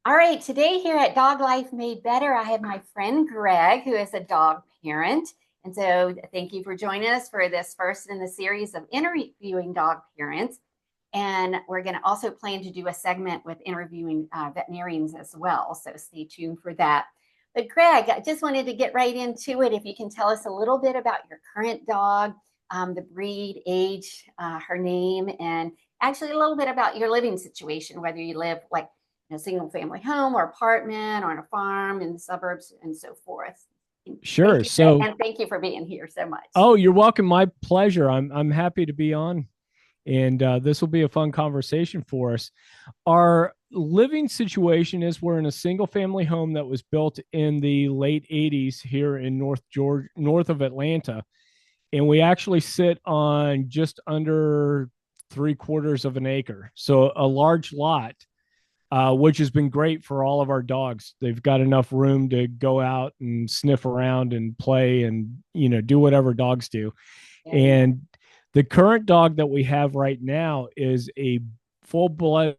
All right, today here at Dog Life Made Better, I have my friend Greg, who is a dog parent. And so, thank you for joining us for this first in the series of interviewing dog parents. And we're going to also plan to do a segment with interviewing veterinarians as well. So, stay tuned for that. But, Greg, I just wanted to get right into it. If you can tell us a little bit about your current dog, the breed, age, her name, and actually a little bit about your living situation, whether you live like in a single family home or apartment or on a farm in the suburbs and so forth. Sure. Thank you. So, And thank you for being here so much. oh, you're welcome. My pleasure. I'm happy to be on, and this will be a fun conversation for us. Our living situation is we're in a single family home that was built in the late '80s here in North Georgia, north of Atlanta, and we actually sit on just under 3/4 of an acre, so a large lot. Which has been great for all of our dogs. They've got enough room to go out and sniff around and play and, do whatever dogs do. Very nice. And the current dog that we have right now is a full blooded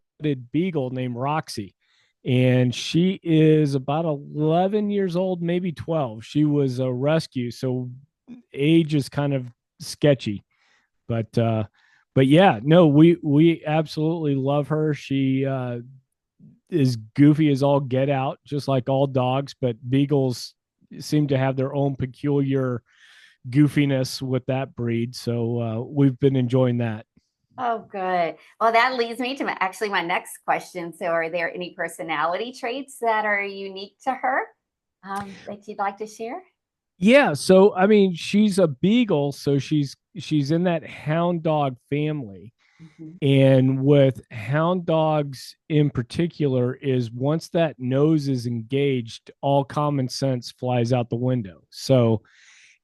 beagle named Roxy. And she is about 11 years old, maybe 12. She was a rescue. So age is kind of sketchy. But yeah, no, we absolutely love her. She is goofy as all get out, just like all dogs, but beagles seem to have their own peculiar goofiness with that breed. So we've been enjoying that. Oh, good. Well, that leads me to actually my next question. So, are there any personality traits that are unique to her that you'd like to share? Yeah, so I mean, she's a beagle, so she's in that hound dog family. Mhm. And with hound dogs in particular, is once that nose is engaged, all common sense flies out the window. So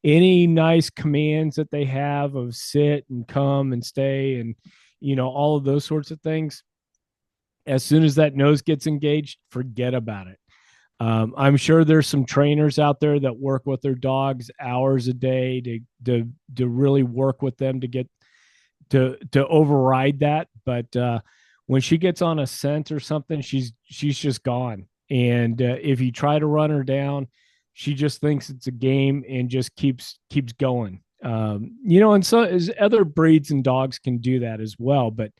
any nice commands that they have of sit and come and stay and all of those sorts of things, as soon as that nose gets engaged, forget about it. I'm sure there's some trainers out there that work with their dogs hours a day to really work with them to get to override that. But when she gets on a scent or something, she's just gone. And if you try to run her down, she just thinks it's a game and just keeps going. And so as other breeds and dogs can do that as well. But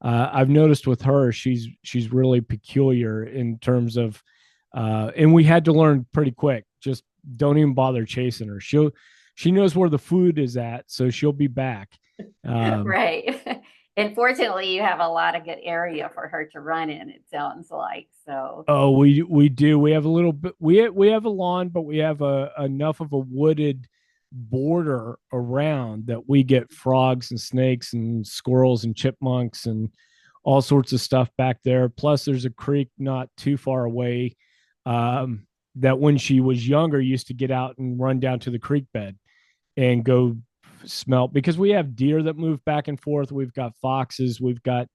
I've noticed with her, she's really peculiar in terms of, and we had to learn pretty quick. Just don't even bother chasing her. She knows where the food is at, so she'll be back. Um, Right. And fortunately, you have a lot of good area for her to run in, it sounds like. So, oh, we do. We have a little bit. We have a lawn, but we have a enough of a wooded border around that we get frogs and snakes and squirrels and chipmunks and all sorts of stuff back there. Plus, there's a creek not too far away that when she was younger used to get out and run down to the creek bed and go smell, because we have deer that move back and forth. We've got foxes. We've got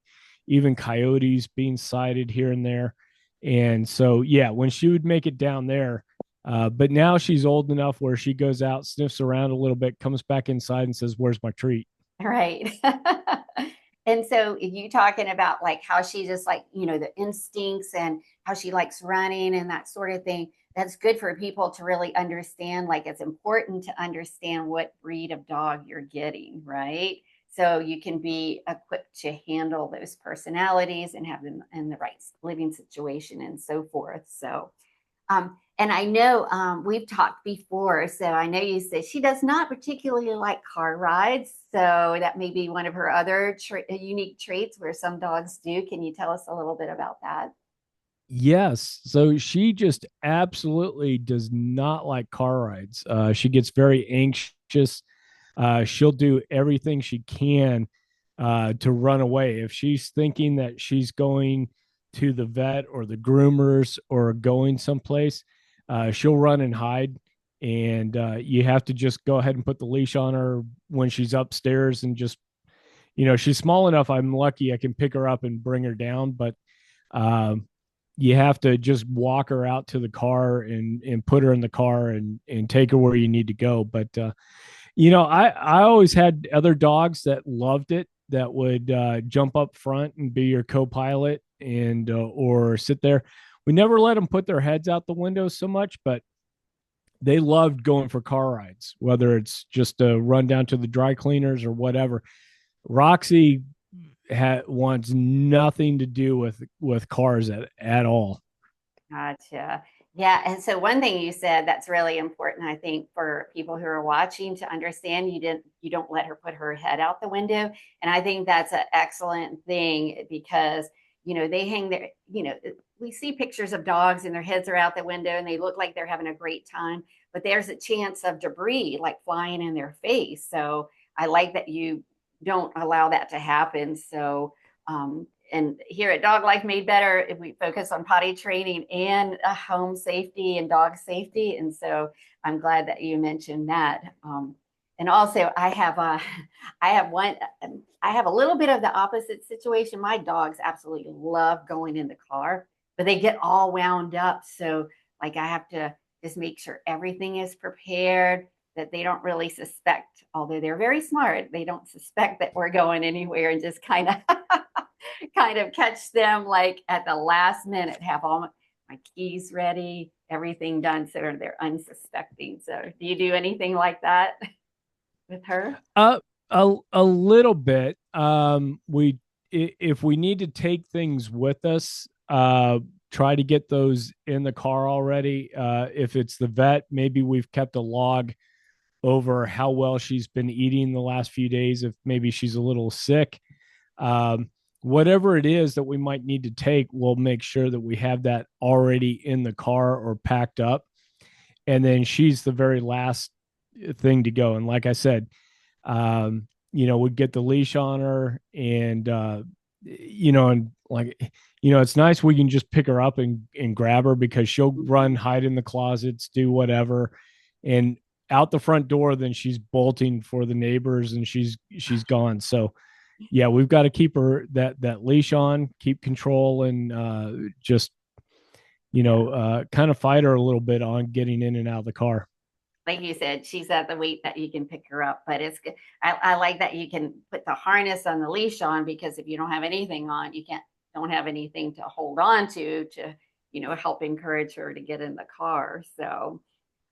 even coyotes being sighted here and there. And so, yeah, when she would make it down there, but now she's old enough where she goes out, sniffs around a little bit, comes back inside and says, "Where's my treat?" right. And so you talking about like how she just like, the instincts and how she likes running and that sort of thing. That's good for people to really understand. Like it's important to understand what breed of dog you're getting, right? So you can be equipped to handle those personalities and have them in the right living situation and so forth. So and I know we've talked before, so I know you said she does not particularly like car rides. So that may be one of her other unique traits where some dogs do. Can you tell us a little bit about that? Yes. So she just absolutely does not like car rides. She gets very anxious. She'll do everything she can to run away. If she's thinking that she's going to the vet or the groomers or going someplace, she'll run and hide. And you have to just go ahead and put the leash on her when she's upstairs and just, she's small enough. I'm lucky I can pick her up and bring her down. But um, you have to just walk her out to the car and put her in the car and take her where you need to go. But I always had other dogs that loved it. that would jump up front and be your co-pilot and or sit there. We never let them put their heads out the window so much, but they loved going for car rides, whether it's just a run down to the dry cleaners or whatever. Roxy wants nothing to do with cars at all. Gotcha. Yeah. And so one thing you said that's really important, I think, for people who are watching to understand you don't let her put her head out the window. And I think that's an excellent thing because, they hang there, we see pictures of dogs and their heads are out the window and they look like they're having a great time, but there's a chance of debris like flying in their face. So I like that you don't allow that to happen. So, and here at Dog Life Made Better, if we focus on potty training and home safety and dog safety. And so I'm glad that you mentioned that. And also I have a little bit of the opposite situation. My dogs absolutely love going in the car, but they get all wound up. So like I have to just make sure everything is prepared, that they don't really suspect, although they're very smart, they don't suspect that we're going anywhere, and just kind of kind of catch them like at the last minute, have all my keys ready, everything done so they're unsuspecting. So do you do anything like that with her? A little bit. We if we need to take things with us, try to get those in the car already. If it's the vet, maybe we've kept a log over how well she's been eating the last few days. If maybe she's a little sick, whatever it is that we might need to take, we'll make sure that we have that already in the car or packed up. And then she's the very last thing to go. And like I said, we'd get the leash on her and like, it's nice we can just pick her up and grab her because she'll run, hide in the closets, do whatever. And out the front door, then she's bolting for the neighbors and she's gone. So yeah, we've got to keep her that leash on, keep control, and just kind of fight her a little bit on getting in and out of the car. Like you said, she's at the weight that you can pick her up, but it's good. I like that you can put the harness on the leash on, because if you don't have anything on, you don't have anything to hold on to help encourage her to get in the car.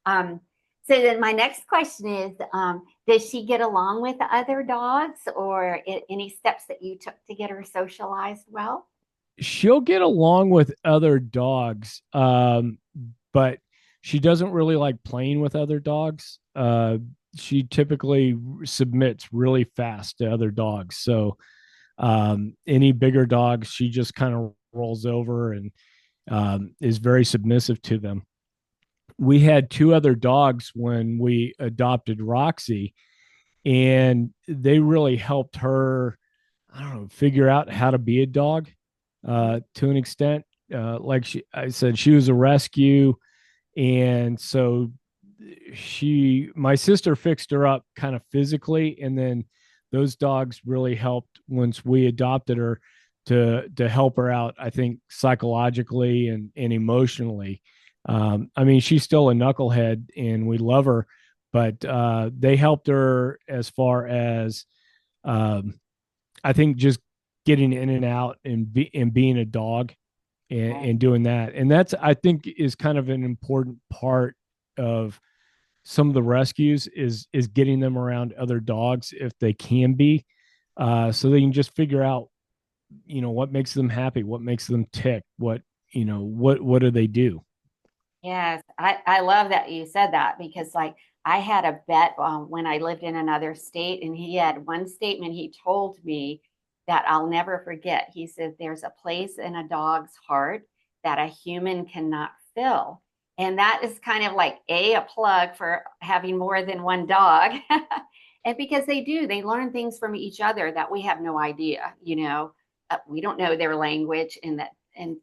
Um, so then my next question is, does she get along with the other dogs, or any steps that you took to get her socialized well? She'll get along with other dogs, but she doesn't really like playing with other dogs. She typically submits really fast to other dogs. So any bigger dogs, she just kind of rolls over and is very submissive to them. We had two other dogs when we adopted Roxy, and they really helped her, I don't know, figure out how to be a dog to an extent. I said, she was a rescue. And so my sister fixed her up kind of physically. And then those dogs really helped once we adopted her to help her out, I think, psychologically and emotionally. I mean, she's still a knucklehead and we love her, but they helped her as far as I think just getting in and out and being a dog and doing that. And that's, I think, is kind of an important part of some of the rescues is getting them around other dogs if they can be, so they can just figure out, what makes them happy, what makes them tick, what do they do? Yes, I love that you said that, because like I had a vet when I lived in another state, and he had one statement he told me that I'll never forget. He said, "There's a place in a dog's heart that a human cannot fill." And that is kind of like a plug for having more than one dog. And because they learn things from each other that we have no idea, we don't know their language, and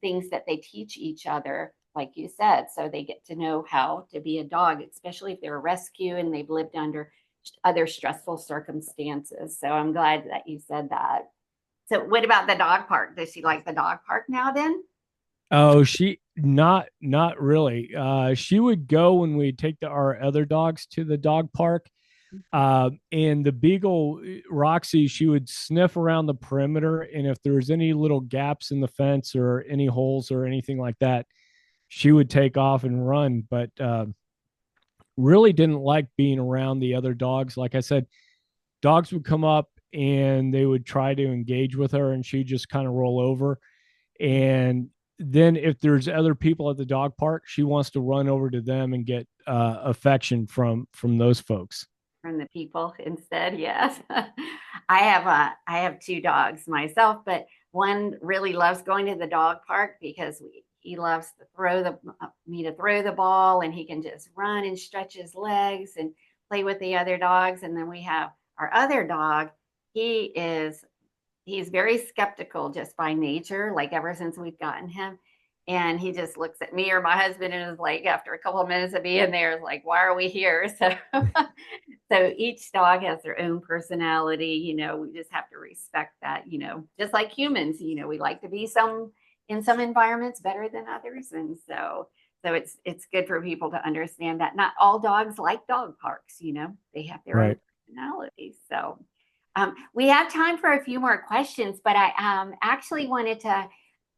things that they teach each other, like you said. So they get to know how to be a dog, especially if they're a rescue and they've lived under other stressful circumstances. So I'm glad that you said that. So what about the dog park? Does she like the dog park now then? Oh, she not really. She would go when we take our other dogs to the dog park. And the beagle, Roxy, she would sniff around the perimeter. And if there was any little gaps in the fence or any holes or anything like that, she would take off and run. But really didn't like being around the other dogs. Like I said, dogs would come up and they would try to engage with her, and she'd just kind of roll over. And then if there's other people at the dog park, she wants to run over to them and get affection from those folks. From the people instead. Yes. I have two dogs myself, but one really loves going to the dog park because he loves to throw the me to throw the ball, and he can just run and stretch his legs and play with the other dogs. And then we have our other dog. He is he's very skeptical just by nature, like ever since we've gotten him. And he just looks at me or my husband and is like, after a couple of minutes of being there, is like, why are we here? So, so each dog has their own personality. We just have to respect that. Just like humans. We like to be in some environments better than others, and so it's good for people to understand that not all dogs like dog parks. They have their own Right. personalities. So we have time for a few more questions, but I actually wanted to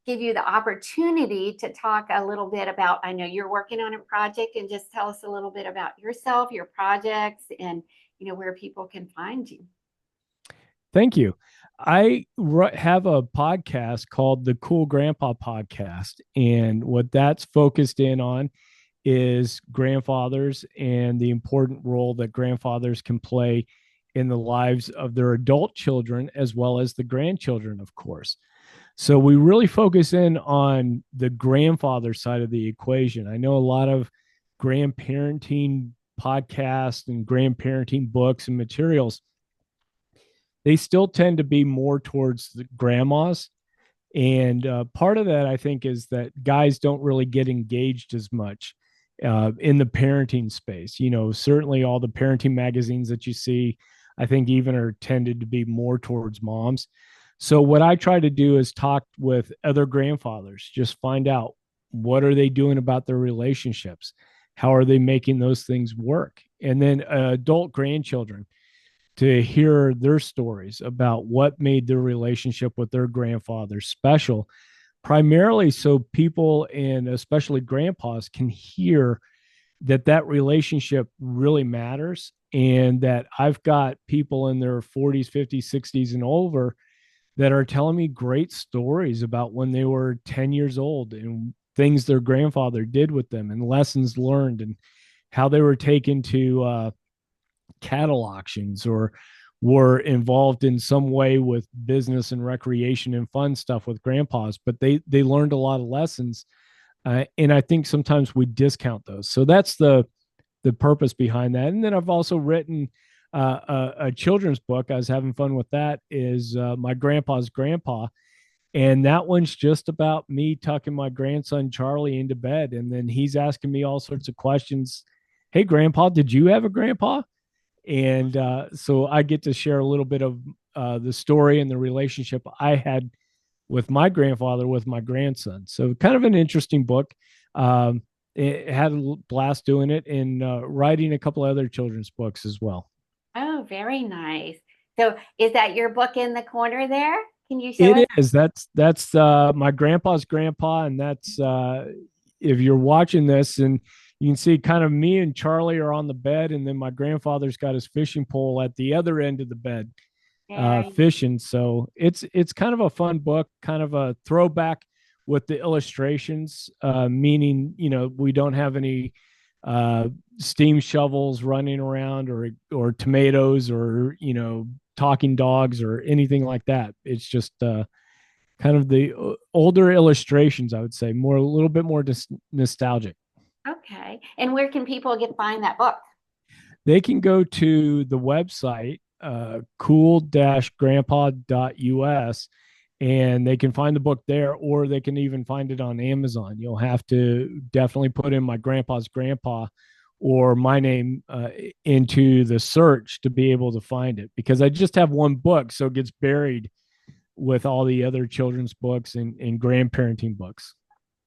give you the opportunity to talk a little bit about. I know you're working on a project, and just tell us a little bit about yourself, your projects, and where people can find you. Thank you. I have a podcast called the Cool Grandpa Podcast. And what that's focused in on is grandfathers and the important role that grandfathers can play in the lives of their adult children as well as the grandchildren, of course. So we really focus in on the grandfather side of the equation. I know a lot of grandparenting podcasts and grandparenting books and materials, they still tend to be more towards the grandmas. And part of that, I think, is that guys don't really get engaged as much in the parenting space. Certainly all the parenting magazines that you see, I think, even are tended to be more towards moms. So what I try to do is talk with other grandfathers, just find out what are they doing about their relationships, how are they making those things work, and then adult grandchildren to hear their stories about what made their relationship with their grandfather special, primarily so people and especially grandpas can hear that relationship really matters, and that I've got people in their 40s, 50s, 60s and over that are telling me great stories about when they were 10 years old and things their grandfather did with them and lessons learned, and how they were taken to cattle auctions or were involved in some way with business and recreation and fun stuff with grandpas, but they learned a lot of lessons, and I think sometimes we discount those. So that's the purpose behind that. And then I've also written a children's book. I was having fun with that. Is My Grandpa's Grandpa, and that one's just about me tucking my grandson Charlie into bed, and then he's asking me all sorts of questions. Hey, Grandpa, did you have a grandpa? And so I get to share a little bit of the story and the relationship I had with my grandfather with my grandson. So kind of an interesting book. It had a blast doing it, and writing a couple of other children's books as well. Oh, very nice. So is that your book in the corner there? Can you show us? It is. That's my grandpa's grandpa, and that's if you're watching this, and you can see kind of me and Charlie are on the bed, and then my grandfather's got his fishing pole at the other end of the bed, Very fishing. So it's kind of a fun book, kind of a throwback with the illustrations, meaning we don't have any uh, steam shovels running around or tomatoes or talking dogs or anything like that. It's just kind of the older illustrations, I would say, more a little bit more nostalgic. okay. And where can people find that book? They can go to the website, cool-grandpa.us, and they can find the book there, or they can even find it on Amazon. You'll have to definitely put in My Grandpa's Grandpa or my name into the search to be able to find it, because I just have one book, so it gets buried with all the other children's books and grandparenting books.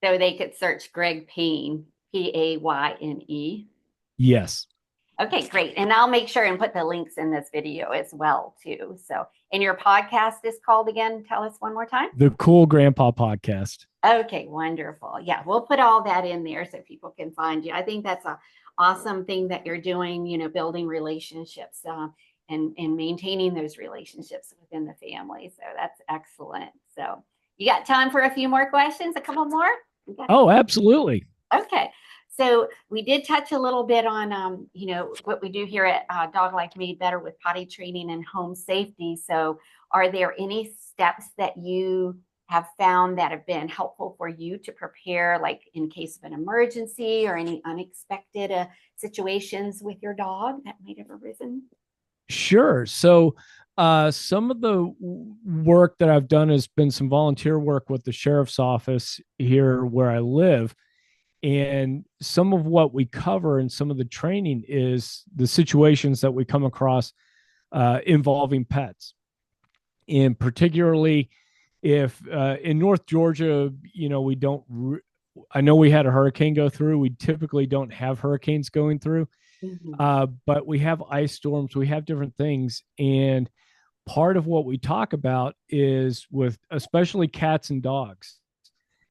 So they could search Greg Payne, Payne. Yes. Okay, great. And I'll make sure and put the links in this video as well too. So, and your podcast is called again? Tell us one more time. The Cool Grandpa Podcast. Okay, wonderful. Yeah, we'll put all that in there so people can find you. I think that's a awesome thing that you're doing, building relationships and maintaining those relationships within the family. So that's excellent. So you got time for a few more questions? A couple more? Oh, absolutely. Okay. So we did touch a little bit on, what we do here at Dog Life Made Better with potty training and home safety. So are there any steps that you have found that have been helpful for you to prepare, like in case of an emergency or any unexpected situations with your dog that might have arisen? Sure. So, some of the work that I've done has been some volunteer work with the sheriff's office here where I live. And some of what we cover in some of the training is the situations that we come across involving pets. And particularly if in North Georgia, we don't, I know we had a hurricane go through. We typically don't have hurricanes going through, Mm-hmm. but we have ice storms, we have different things. And part of what we talk about is with especially cats and dogs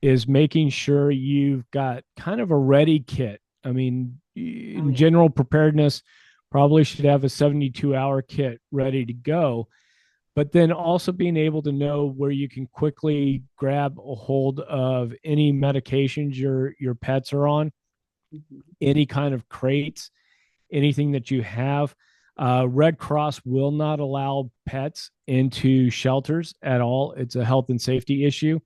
is making sure you've got kind of a ready kit. I mean, Oh, in yeah. general preparedness, probably should have a 72-hour kit ready to go, but then also being able to know where you can quickly grab a hold of any medications your pets are on, Mm-hmm. any kind of crates, anything that you have. Red Cross will not allow pets into shelters at all. It's a health and safety issue.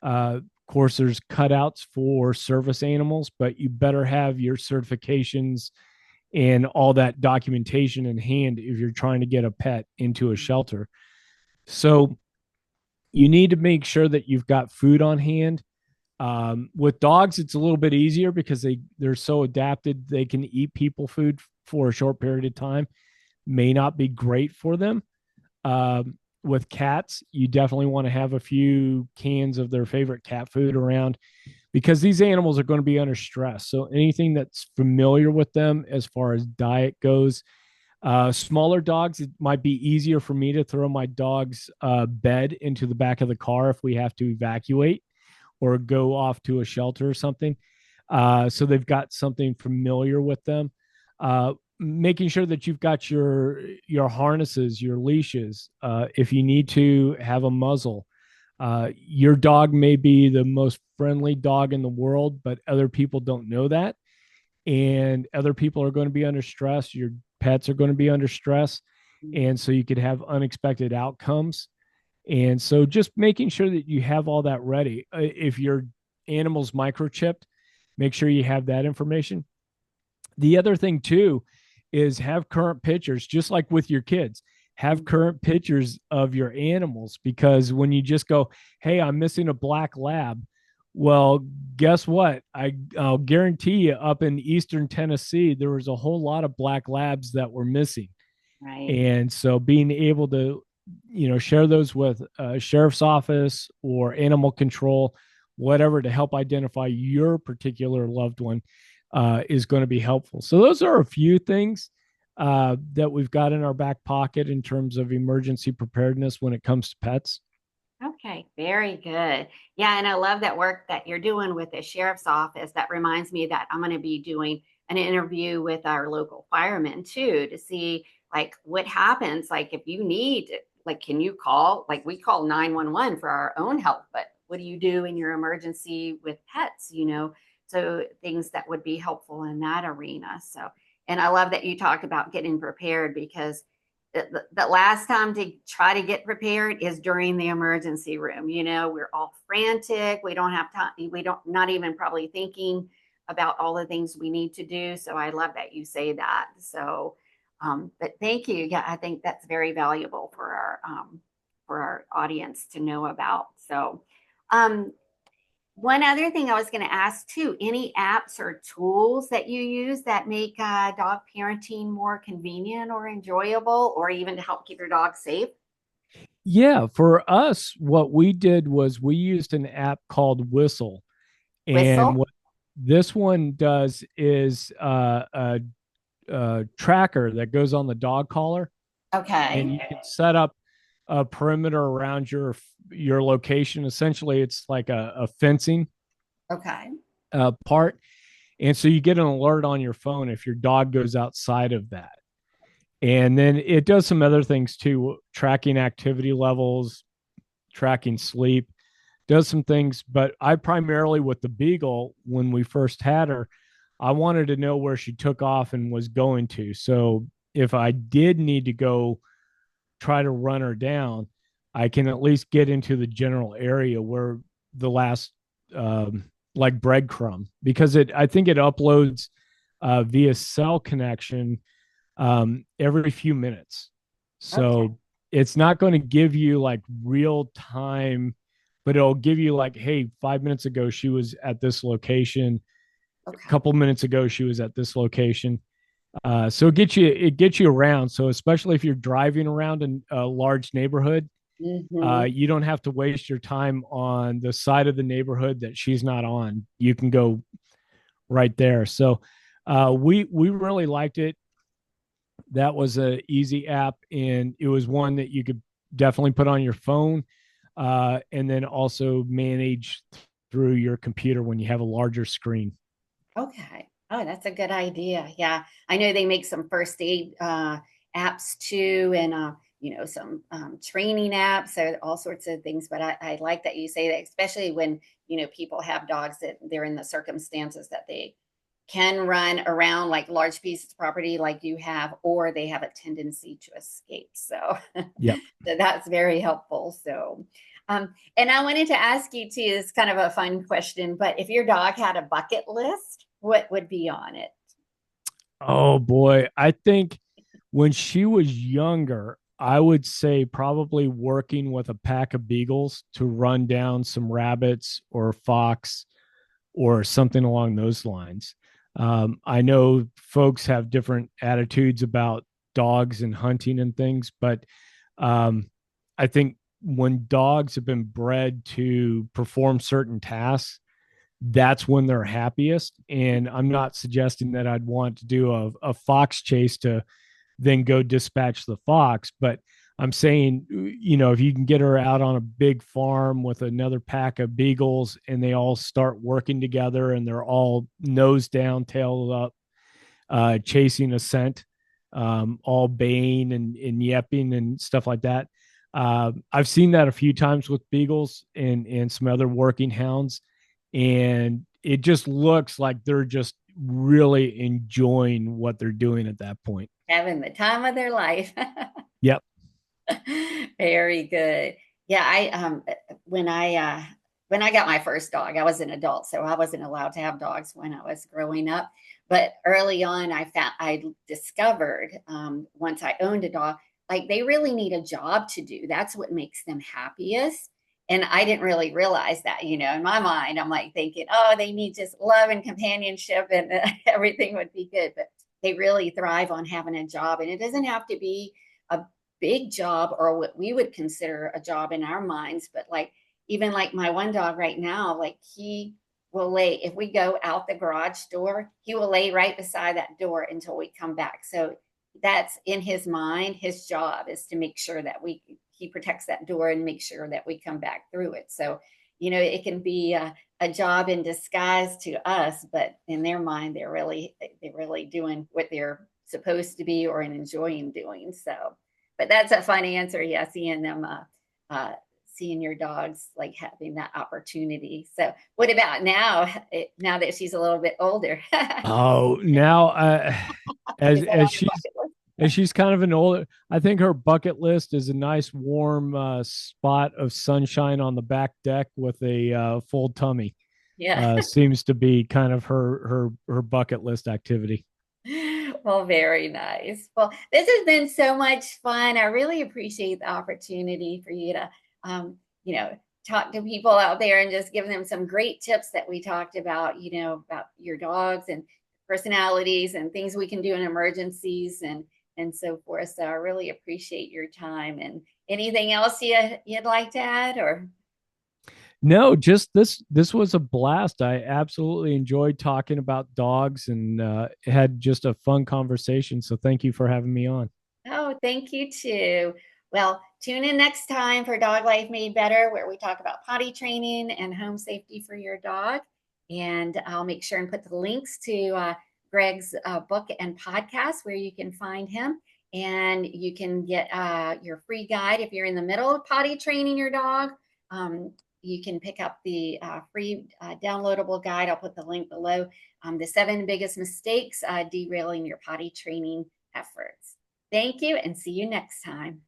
Of course, there's cutouts for service animals, but you better have your certifications and all that documentation in hand if you're trying to get a pet into a shelter. So you need to make sure that you've got food on hand. With dogs, it's a little bit easier because they're so adapted. They can eat people food for a short period of time. May not be great for them. With cats, you definitely want to have a few cans of their favorite cat food around because these animals are going to be under stress. So anything that's familiar with them as far as diet goes. Smaller dogs, it might be easier for me to throw my dog's bed into the back of the car if we have to evacuate or go off to a shelter or something. So they've got something familiar with them. Making sure that you've got your harnesses, your leashes. If you need to have a muzzle, your dog may be the most friendly dog in the world, but other people don't know that, and other people are going to be under stress. Your pets are going to be under stress, and so you could have unexpected outcomes. And so just making sure that you have all that ready. If your animal's microchipped, make sure you have that information. The other thing too is have current pictures, just like with your kids. Have current pictures of your animals, because when you just go, "Hey, I'm missing a black lab," well, guess what? I'll guarantee you, up in Eastern Tennessee, there was a whole lot of black labs that were missing. Right. And so being able to share those with a sheriff's office or animal control, whatever, to help identify your particular loved one is going to be helpful. So those are a few things that we've got in our back pocket in terms of emergency preparedness when it comes to pets. Okay, very good. Yeah, and I love that work that you're doing with the sheriff's office. That reminds me that I'm going to be doing an interview with our local firemen too to see like what happens. Like if you need, like, can you call? Like we call 911 for our own help, but what do you do in your emergency with pets? So things that would be helpful in that arena. So, and I love that you talked about getting prepared because the last time to try to get prepared is during the emergency room. We're all frantic. We don't have time. We don't, not even probably thinking about all the things we need to do. So I love that you say that. So, but thank you. Yeah, I think that's very valuable for our audience to know about. So, um, one other thing I was going to ask too, any apps or tools that you use that make dog parenting more convenient or enjoyable, or even to help keep your dog safe? Yeah, for us, what we did was we used an app called Whistle. And Whistle? what this one does is tracker that goes on the dog collar, and Okay. you can set up a perimeter around your location. Essentially, it's like a fencing Okay. part, and so you get an alert on your phone if your dog goes outside of that. And then it does some other things too, tracking activity levels, tracking sleep, does some things. But I primarily, with the Beagle, when we first had her, I wanted to know where she took off and was going to. So if I did need to go try to run her down, I can at least get into the general area where the last, like breadcrumb, because I think it uploads via cell connection every few minutes. Okay. So it's not going to give you like real time, but it'll give you like, hey, 5 minutes ago she was at this location. A Okay. couple minutes ago she was at this location. So it gets you around. So especially if you're driving around in a large neighborhood, Mm-hmm. you don't have to waste your time on the side of the neighborhood that she's not on. You can go right there. So we really liked it. That was a easy app, and it was one that you could definitely put on your phone, and then also manage through your computer when you have a larger screen. Okay. Oh, that's a good idea. Yeah. I know they make some first aid apps too, and some training apps, so all sorts of things. But I like that you say that, especially when, people have dogs that they're in the circumstances that they can run around like large pieces of property like you have, or they have a tendency to escape. So, Yep. so that's very helpful. So, and I wanted to ask you too, it's kind of a fun question, but if your dog had a bucket list, what would be on it? Oh boy, I think when she was younger, I would say probably working with a pack of beagles to run down some rabbits or fox or something along those lines. I know folks have different attitudes about dogs and hunting and things, but um, I think when dogs have been bred to perform certain tasks, that's when they're happiest. And I'm not suggesting that I'd want to do a fox chase to then go dispatch the fox. But I'm saying, if you can get her out on a big farm with another pack of beagles and they all start working together and they're all nose down, tail up, chasing a scent, all baying and yapping and stuff like that. I've seen that a few times with beagles and some other working hounds, and it just looks like they're just really enjoying what they're doing at that point. Having the time of their life. Yep. Very good. Yeah, I when I got my first dog, I was an adult, so I wasn't allowed to have dogs when I was growing up. But early on, I discovered once I owned a dog, like they really need a job to do. That's what makes them happiest. And I didn't really realize that, in my mind, I'm like thinking, oh, they need just love and companionship and everything would be good. But they really thrive on having a job. And it doesn't have to be a big job or what we would consider a job in our minds, but like even like my one dog right now, like he will lay, if we go out the garage door, he will lay right beside that door until we come back. So that's in his mind. His job is to make sure that he protects that door and make sure that we come back through it. So, it can be a job in disguise to us, but in their mind, they're really doing what they're supposed to be or enjoying doing. So, but that's a fun answer. Yeah, seeing them, seeing your dogs like having that opportunity. So, what about now? Now that she's a little bit older, Oh, now as is that on as your she's bucket list? as she's kind of an older, I think her bucket list is a nice warm spot of sunshine on the back deck with a full tummy. Yeah. Seems to be kind of her bucket list activity. Well, very nice. Well, this has been so much fun. I really appreciate the opportunity for you to, um, you know, talk to people out there and just give them some great tips that we talked about, about your dogs and personalities and things we can do in emergencies and so forth. So I really appreciate your time. And anything else you'd like to add or? No, just this was a blast. I absolutely enjoyed talking about dogs and had just a fun conversation. So thank you for having me on. Oh, thank you too. Well, tune in next time for Dog Life Made Better, where we talk about potty training and home safety for your dog. And I'll make sure and put the links to Greg's book and podcast where you can find him. And you can get your free guide if you're in the middle of potty training your dog. You can pick up the free downloadable guide. I'll put the link below. The 7 biggest mistakes derailing your potty training efforts. Thank you and see you next time.